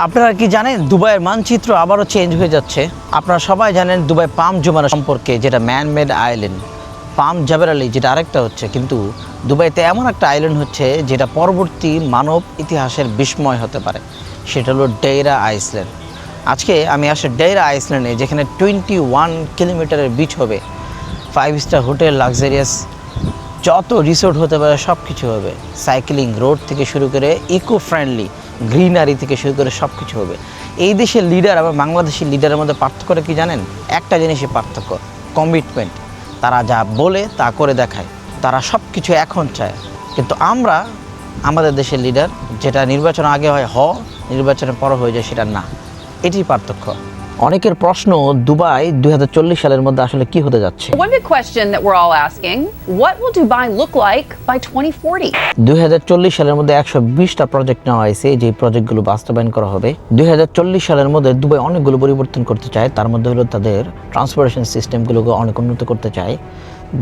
আপনারা কি জানেন দুবাইয়ের মানচিত্র আবারও চেঞ্জ হয়ে যাচ্ছে? আপনারা সবাই জানেন দুবাই পাম জুমেরাহ সম্পর্কে, যেটা ম্যান মেড আইল্যান্ড। পাম জাবের আলী যেটা আরেকটা হচ্ছে, কিন্তু দুবাইতে এমন একটা আইল্যান্ড হচ্ছে যেটা পরবর্তী মানব ইতিহাসের বিস্ময় হতে পারে। সেটা হলো ডেইরা আইসল্যান্ড। আজকে আমি আসি ডেইরা আইসল্যান্ডে, যেখানে 21 কিলোমিটারের বিচ হবে, 5 স্টার হোটেল, লাক্সারিয়াস যত রিসোর্ট হতে পারে সব কিছু হবে। সাইক্লিং রোড থেকে শুরু করে ইকো ফ্রেন্ডলি গ্রিনারি থেকে শুরু করে সব কিছু হবে। এই দেশের লিডার এবং বাংলাদেশের লিডারের মধ্যে পার্থক্যটা কি জানেন? একটা জিনিসই পার্থক্য, কমিটমেন্ট। তারা যা বলে তা করে দেখায়, তারা সব কিছু এখন চায়। কিন্তু আমরা আমাদের দেশের লিডার, যেটা নির্বাচন আগে হয় নির্বাচনের পর হয়ে যায় সেটা না। এটি পার্থক্য। অনেকের প্রশ্ন, দুবাই 2040 সালের মধ্যে আসলে কি হতে যাচ্ছে? One big question that we're all asking, what will Dubai look like by 2040? 2040 সালের মধ্যে 120টা প্রজেক্ট নেওয়া হয়েছে, যে প্রজেক্টগুলো বাস্তবায়ন করা হবে। 2040 সালের মধ্যে দুবাই অনেকগুলো পরিবর্তন করতে চায়। তার মধ্যে হলো তাদের ট্রান্সপোর্টেশন সিস্টেমগুলোকে অনেক উন্নত করতে চায়।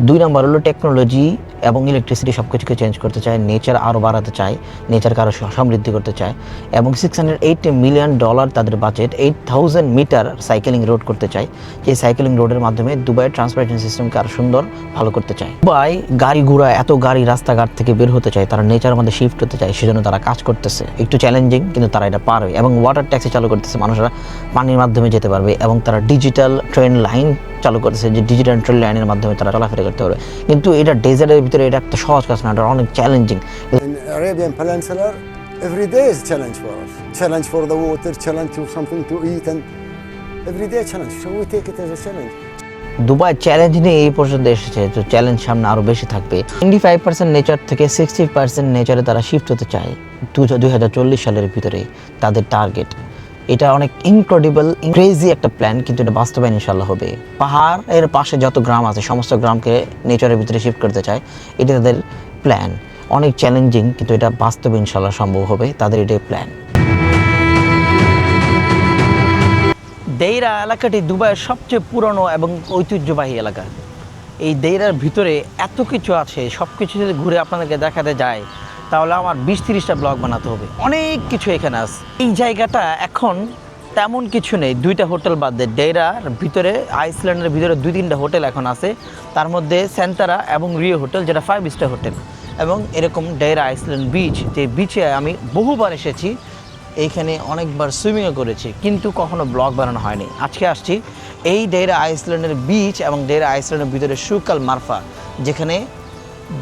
2 নম্বর হলো টেকনোলজি এবং ইলেকট্রিসিটি সব কিছুকে চেঞ্জ করতে চায়। নেচার আরও বাড়াতে চায়, নেচারকে আরও সমৃদ্ধি করতে চায়। এবং $680 মিলিয়ন তাদের বাজেট 8000 মিটার সাইকেলিং রোড করতে চায়। যে সাইকেলিং রোডের মাধ্যমে দুবাইয়ের ট্রান্সপোর্টেশন সিস্টেমকে আরও সুন্দর ভালো করতে চায়। দুবাই গাড়ি ঘোড়া এত গাড়ি রাস্তাঘাট থেকে বের হতে চায়, তারা নেচারের মধ্যে শিফট হতে চায়। সেজন্য তারা কাজ করতেছে, একটু চ্যালেঞ্জিং, কিন্তু তারা এটা পারবে। এবং ওয়াটার ট্যাক্সি চালু করতেছে, মানুষরা পানির মাধ্যমে যেতে পারবে। এবং তারা ডিজিটাল ট্রেন লাইন চালু করতেছে, যে ডিজিটাল ট্রেন লাইনের মাধ্যমে তারা চলাফেরা করতে পারবে। কিন্তু এটা ডেজার্টের ভিতরে এটা একটা সহজ কাজ না, এটা অনেক challenging. Arabian Peninsula, every day is challenge for us. Challenge for the water, challenge to something to eat, and every day challenge. So we take it as a challenge. Dubai challenge নিয়ে এই পর্যন্ত এসেছে, তো challenge সামনে আরও বেশি থাকবে। 25% nature থেকে 60% নেচারে তারা শিফট হতে চায় 2040 সালের ভিতরে, তাদের টার্গেট। এটা অনেক ইনক্রেডিবল, ক্রেজি একটা প্ল্যান, কিন্তু এটা বাস্তবায়ন ইনশাল্লাহ হবে। পাহাড়ের পাশে যত গ্রাম আছে সমস্ত গ্রামকে নেচারের ভিতরে শিফট করতে চায়, এটা তাদের প্ল্যান। অনেক চ্যালেঞ্জিং, কিন্তু এটা বাস্তবে ইনশাল্লাহ সম্ভব হবে, তাদের এটাই প্ল্যান। দেইরা এলাকাটি দুবাইয়ের সবচেয়ে পুরনো এবং ঐতিহ্যবাহী এলাকা। এই দেইরার ভিতরে এত কিছু আছে, সব কিছু যদি ঘুরে আপনাদেরকে দেখাতে যায় তাহলে আমার 20-30টা ব্লগ বানাতে হবে। অনেক কিছু এখানে আছে। এই জায়গাটা এখন তেমন কিছু নেই, 2টা হোটেল বাদ দিয়ে ডেইরার ভিতরে, আইসল্যান্ডের ভিতরে 2-3টা হোটেল এখন আছে। তার মধ্যে সেন্টারা এবং রিও হোটেল, যেটা 5 স্টার হোটেল। এবং এরকম ডেইরা আইসল্যান্ড বিচ, যে বিচে আমি বহুবার এসেছি, এইখানে অনেকবার সুইমিংও করেছি, কিন্তু কখনো ব্লগ বানানো হয়নি। আজকে আসছি এই ডেইরা আইসল্যান্ডের বিচ এবং ডেইরা আইসল্যান্ডের ভিতরে শুক আল মারফা, যেখানে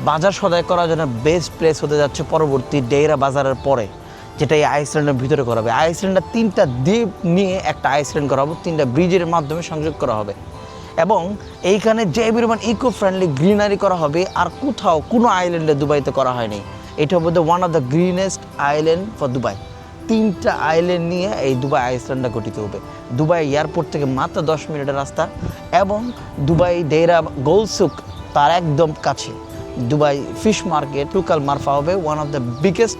বাজার সদাই করার জন্য বেস্ট প্লেস হতে যাচ্ছে পরবর্তী ডেইরা বাজারের পরে, যেটা এই আইসল্যান্ডের ভিতরে করা হবে। আইসল্যান্ডের 3টা দ্বীপ নিয়ে একটা আইসল্যান্ড করা হবে, 3টা ব্রিজের মাধ্যমে সংযোগ করা হবে। এবং এইখানে যে পরিমাণ ইকো ফ্রেন্ডলি গ্রিনারি করা হবে, আর কোথাও কোনো আইল্যান্ডে দুবাইতে করা হয়নি। এটা হবে one of the greenest island for Dubai. 3টা আইল্যান্ড নিয়ে এই দুবাই আইসল্যান্ডটা গঠিত হবে। দুবাই এয়ারপোর্ট থেকে মাত্র 10 মিনিটের রাস্তা, এবং দুবাই ডেইরা গোলসুক তার একদম কাছে। দুবাই ফিশ মার্কেট, শুক আল মারফা হবে one of the biggest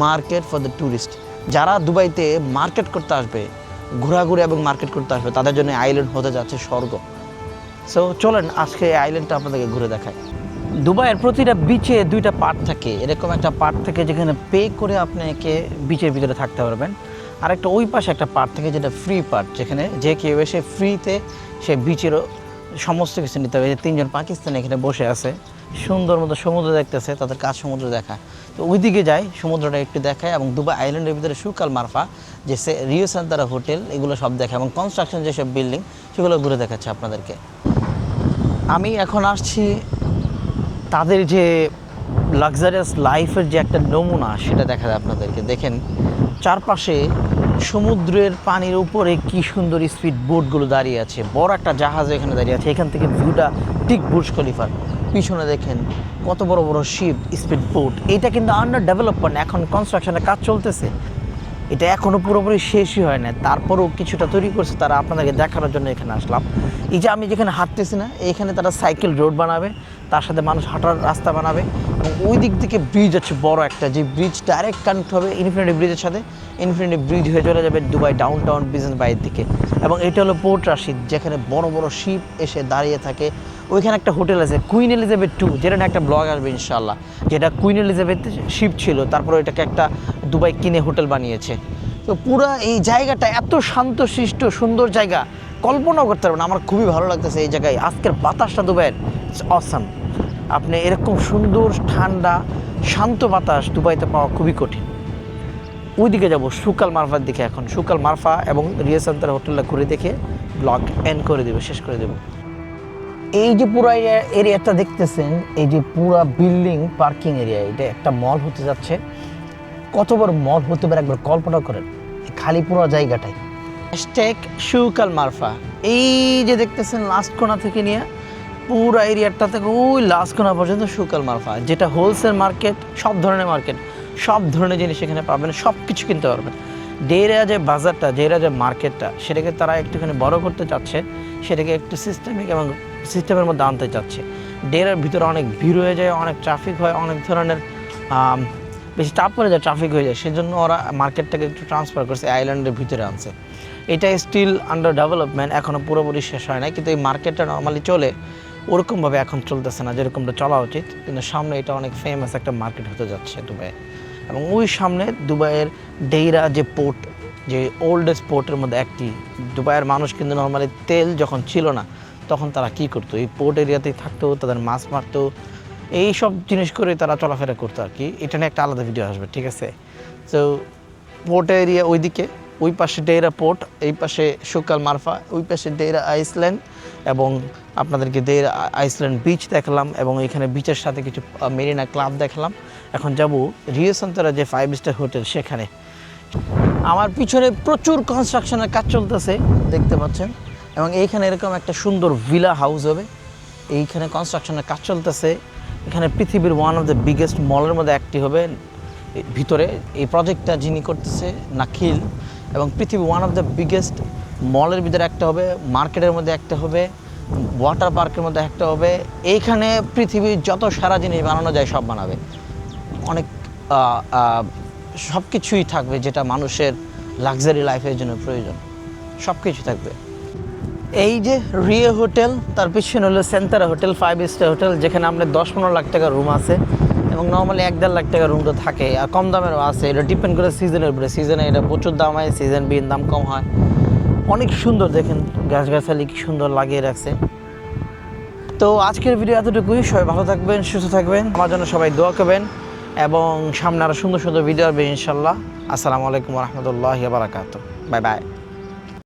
market for the tourist. যারা দুবাইতে মার্কেট করতে আসবে, ঘোরাঘুরি এবং মার্কেট করতে আসবে, তাদের জন্য আইল্যান্ড হতে যাচ্ছে স্বর্গ। সো চলেন আজকে এই আইল্যান্ডটা আপনাদেরকে ঘুরে দেখায়। দুবাইয়ের প্রতিটা বিচে 2টা পার্ট থাকে। এরকম একটা পার্ট থাকে যেখানে পে করে আপনাকে বিচের ভিতরে থাকতে পারবেন, আর একটা ওই পাশে একটা পার্ট থাকে যেটা ফ্রি পার্ট, যেখানে যে কেউ এসে ফ্রিতে সে বিচেরও সমস্ত কিছু নিতে হবে। 3জন পাকিস্তানি এখানে বসে আছে, সুন্দর মতো সমুদ্র দেখতেছে, তাদের কাজ সমুদ্র দেখা। তো ওইদিকে যাই, সমুদ্রটা একটু দেখায়, এবং দুবাই আইল্যান্ডের ভিতরে শুক আল মারফা, যে রিও সেন্টারা হোটেল, এগুলো সব দেখায়, এবং কনস্ট্রাকশন যেসব বিল্ডিং সেগুলো ঘুরে দেখাচ্ছে আপনাদেরকে। আমি এখন আসছি তাদের যে লাক্সারিয়াস লাইফের যে একটা নমুনা, সেটা দেখা যায় আপনাদেরকে। দেখেন চারপাশে সমুদ্রের পানির উপরে কি সুন্দর স্পিড বোটগুলো দাঁড়িয়ে আছে, বড় একটা জাহাজ এখানে দাঁড়িয়ে আছে। এখান থেকে ভিউটা ঠিক বুর্জ খলিফার। পিছনে দেখেন কত বড় বড় শিপ, স্পিড বোট। এটা কিন্তু আন্ডার ডেভেলপমেন্ট, এখন কনস্ট্রাকশনের কাজ চলতেছে, এটা এখনও পুরোপুরি শেষই হয় না, তারপরেও কিছুটা তৈরি করছে তারা। আপনাদেরকে দেখানোর জন্য এখানে আসলাম। এই যে আমি যেখানে হাঁটতেছি না, এইখানে তারা সাইকেল রোড বানাবে, তার সাথে মানুষ হাঁটার রাস্তা বানাবে, এবং ওই দিক থেকে ব্রিজ আছে বড় একটা, যে ব্রিজ ডাইরেক্ট কানেক্ট হবে ইনফিনিটি ব্রিজের সাথে। ইনফিনিটি ব্রিজ হয়ে চলে যাবে দুবাই ডাউন টাউন বিজনেস বাইরের দিকে। এবং এটা হলো পোর্ট রাশিদ, যেখানে বড় বড় শিপ এসে দাঁড়িয়ে থাকে। ওইখানে একটা হোটেল আছে কুইন এলিজাবেথ 2, যেটা একটা ব্লগ আসবে ইনশাল্লাহ, যেটা কুইন এলিজাবেথ শিপ ছিল, তারপরে এটাকে একটা দুবাই কিনে হোটেল বানিয়েছে। তো পুরো এই জায়গাটা এত শান্তশিষ্ট সুন্দর জায়গা, কল্পনাও করতে পারবেন। আমার খুবই ভালো লাগতেছে এই জায়গায়। আজকের বাতাসটা দুবাইয়ের অসাম। আপনি এরকম সুন্দর ঠান্ডা শান্ত বাতাস দুবাইতে পাওয়া খুবই কঠিন। ওইদিকে যাব সুকাল মারফার দিকে এখন। সুকাল মারফা এবং রিয়া সেন্টার হোটেলটা ঘুরে দেখে ব্লগ এন্ড করে দেবো, শেষ করে দেবো। এই যে পুরো এরিয়াটা দেখতেছেন, এই যে পুরো বিল্ডিং পার্কিং এরিয়া, এটা একটা মল হতে যাচ্ছে। কত বড় মল হতে পারে একবার কল্পনা করেন, খালি পুরো জায়গাটাই। হ্যাশট্যাগ সুকাল মারফা। এই যে দেখতেছেন লাস্ট কোণা থেকে নিয়ে পুরো এরিয়াটা থেকে ওই লাস্ট কোণা পর্যন্ত সুকাল মারফা, যেটা হোলসেল মার্কেট, সব ধরনের মার্কেট, সব ধরনের জিনিস এখানে পাবেন, সব কিছু কিনতে পারবেন। ডেরা যে বাজারটা, ডেরা যে মার্কেটটা, সেটাকে তারা একটুখানি বড় করতে চাচ্ছে, সেটাকে একটু সিস্টেমিক এবং সিস্টেমের মধ্যে আনতে চাচ্ছে। ডেরার ভিতরে অনেক ভিড় হয়ে যায়, অনেক ট্রাফিক হয়, অনেক ধরনের বেশি চাপ পড়ে যায়, ট্রাফিক হয়ে যায়। সেজন্য ওরা মার্কেটটাকে একটু ট্রান্সফার করছে, আইল্যান্ডের ভিতরে আনছে। এটা স্টিল আন্ডার ডেভেলপমেন্ট, এখনও পুরোপুরি শেষ হয় নাই, কিন্তু এই মার্কেটটা নর্মালি চলে ওরকমভাবে এখন চলতেছে না যেরকমটা চলা উচিত। কিন্তু সামনে এটা অনেক ফেমাস একটা মার্কেট হতে যাচ্ছে দুবাই। এবং ওই সামনে দুবাইয়ের ডেইরা যে পোর্ট, যে ওল্ডেস্ট পোর্টের মধ্যে একটি। দুবাইয়ের মানুষ কিন্তু নর্মালি তেল যখন ছিল না তখন তারা কি করতো, এই পোর্ট এরিয়াতেই থাকতো, তাদের মাছ মারতো, এই সব জিনিস করে তারা চলাফেরা করতো আর কি। এটা নিয়ে একটা আলাদা ভিডিও আসবে, ঠিক আছে? তো পোর্ট এরিয়া ওইদিকে, ওই পাশে ডেইরা পোর্ট, এই পাশে সুকাল মারফা, ওই পাশে ডেইরা আইসল্যান্ড, এবং আপনাদেরকে ডেইরা আইসল্যান্ড বিচ দেখালাম, এবং এখানে বিচের সাথে কিছু মেরিনা ক্লাব দেখালাম। এখন যাব রিও সেন্টারে যে 5 স্টার হোটেল, সেখানে। আমার পিছনে প্রচুর কনস্ট্রাকশনের কাজ চলতেছে দেখতে পাচ্ছেন, এবং এইখানে এরকম একটা সুন্দর ভিলা হাউস হবে। এইখানে কনস্ট্রাকশনের কাজ চলতেছে। এখানে পৃথিবীর ওয়ান অফ দ্য বিগেস্ট মলের মধ্যে একটি হবে ভিতরে। এই প্রজেক্টটা যিনি করতেছে নাখিল, এবং পৃথিবীর ওয়ান অফ দ্য বিগেস্ট মলের ভিতরে একটা হবে, মার্কেটের মধ্যে একটা হবে, ওয়াটার পার্কের মধ্যে একটা হবে। এইখানে পৃথিবীর যত সারা জিনিস বানানো যায় সব বানাবে। অনেক সব কিছুই থাকবে যেটা মানুষের লাক্সারি লাইফের জন্য প্রয়োজন, সব কিছু থাকবে। এই যে রিও হোটেল, তার পিছনে হলো সেন্টারা হোটেল, 5 স্টার হোটেল, যেখানে আপনার 10-15 লাখ টাকা রুম আছে, এবং নর্মালি 1-1.5 লাখ টাকা রুম তো থাকে, আর কম দামেরও আছে। এটা ডিপেন্ড করে সিজনের উপরে। সিজনে এটা প্রচুর দাম হয়, সিজন বিন দাম কম হয়। অনেক সুন্দর, দেখেন গাছগাছালি কি সুন্দর লাগিয়ে রাখছে। তো আজকের ভিডিও এতটুকুই। সবাই ভালো থাকবেন, সুস্থ থাকবেন, আমার জন্য সবাই দোয়া করবেন, এবং সামনে আরও সুন্দর সুন্দর ভিডিও আসবে ইনশাল্লাহ। আসসালামু আলাইকুম ওয়া রাহমাতুল্লাহি ওয়া বারাকাতুহু। Bye bye.